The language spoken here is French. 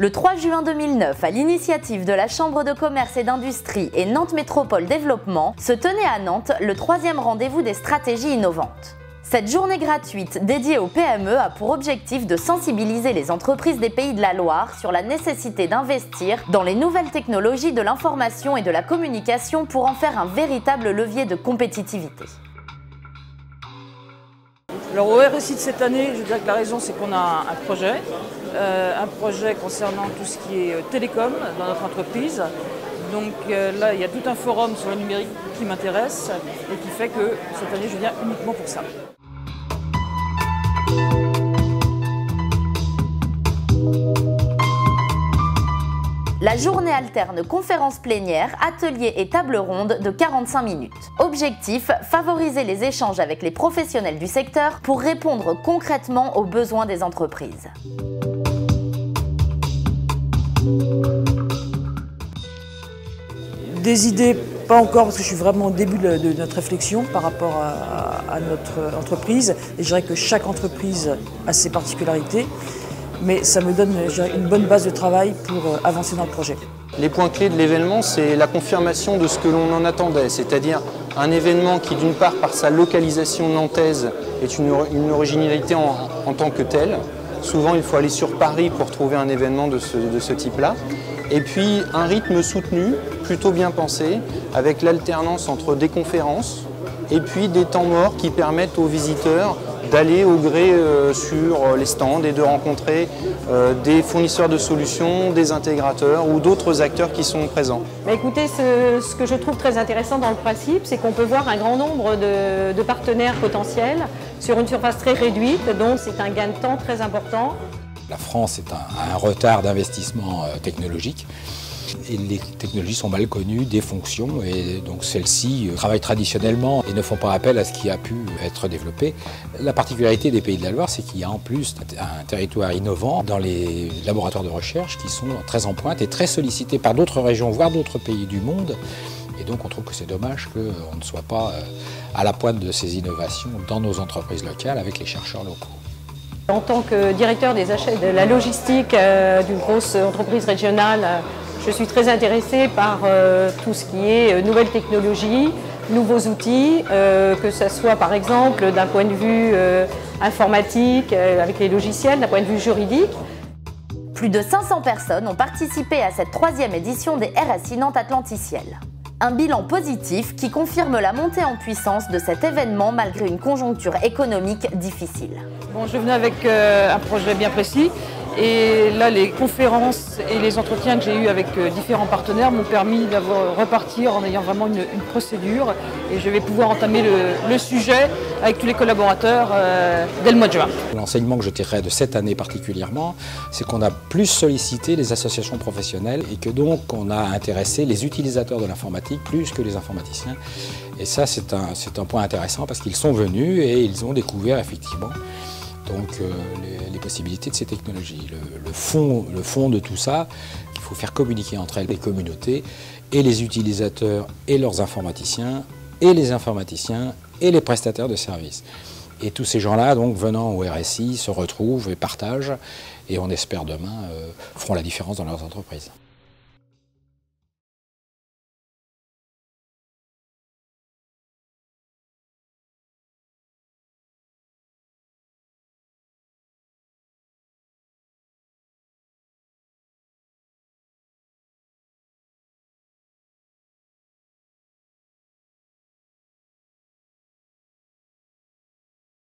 Le 3 juin 2009, à l'initiative de la Chambre de commerce et d'industrie et Nantes Métropole Développement, se tenait à Nantes le 3e rendez-vous des stratégies innovantes. Cette journée gratuite dédiée aux PME a pour objectif de sensibiliser les entreprises des Pays de la Loire sur la nécessité d'investir dans les nouvelles technologies de l'information et de la communication pour en faire un véritable levier de compétitivité. Alors au RSI de cette année, je dirais que la raison c'est qu'on a un projet concernant tout ce qui est télécom dans notre entreprise. Donc là, il y a tout un forum sur le numérique qui m'intéresse et qui fait que cette année, je viens uniquement pour ça. La journée alterne conférences plénières, ateliers et tables rondes de 45 minutes. Objectif, favoriser les échanges avec les professionnels du secteur pour répondre concrètement aux besoins des entreprises. Des idées, pas encore, parce que je suis vraiment au début de notre réflexion par rapport à notre entreprise. Et je dirais que chaque entreprise a ses particularités. Mais ça me donne une bonne base de travail pour avancer dans le projet. Les points clés de l'événement, c'est la confirmation de ce que l'on en attendait, c'est-à-dire un événement qui, d'une part, par sa localisation nantaise, est une originalité en tant que telle. Souvent, il faut aller sur Paris pour trouver un événement de ce type-là. Et puis, un rythme soutenu, plutôt bien pensé, avec l'alternance entre des conférences et puis des temps morts qui permettent aux visiteurs d'aller au gré sur les stands et de rencontrer des fournisseurs de solutions, des intégrateurs ou d'autres acteurs qui sont présents. Écoutez, ce que je trouve très intéressant dans le principe, c'est qu'on peut voir un grand nombre de partenaires potentiels sur une surface très réduite, donc c'est un gain de temps très important. La France est un retard d'investissement technologique. Et les technologies sont mal connues, des fonctions, et donc celles-ci travaillent traditionnellement et ne font pas appel à ce qui a pu être développé. La particularité des Pays de la Loire, c'est qu'il y a en plus un territoire innovant dans les laboratoires de recherche qui sont très en pointe et très sollicités par d'autres régions, voire d'autres pays du monde. Et donc on trouve que c'est dommage qu'on ne soit pas à la pointe de ces innovations dans nos entreprises locales avec les chercheurs locaux. En tant que directeur des achats de la logistique d'une grosse entreprise régionale, je suis très intéressée par tout ce qui est nouvelles technologies, nouveaux outils, que ce soit par exemple d'un point de vue informatique, avec les logiciels, d'un point de vue juridique. Plus de 500 personnes ont participé à cette 3e édition des RSI Nantes Atlanticiel. Un bilan positif qui confirme la montée en puissance de cet événement malgré une conjoncture économique difficile. Bon, je venais avec un projet bien précis. Et là, les conférences et les entretiens que j'ai eus avec différents partenaires m'ont permis de repartir en ayant vraiment une procédure. Et je vais pouvoir entamer le sujet avec tous les collaborateurs dès le mois de juin. L'enseignement que je tirerai de cette année particulièrement, c'est qu'on a plus sollicité les associations professionnelles et que donc on a intéressé les utilisateurs de l'informatique plus que les informaticiens. Et ça, c'est un point intéressant parce qu'ils sont venus et ils ont découvert effectivement les possibilités de ces technologies. Le fond de tout ça, il faut faire communiquer entre elles les communautés et les utilisateurs et leurs informaticiens et les informaticiens et les prestataires de services. Et tous ces gens-là, donc venant au RSI, se retrouvent et partagent et on espère demain feront la différence dans leurs entreprises.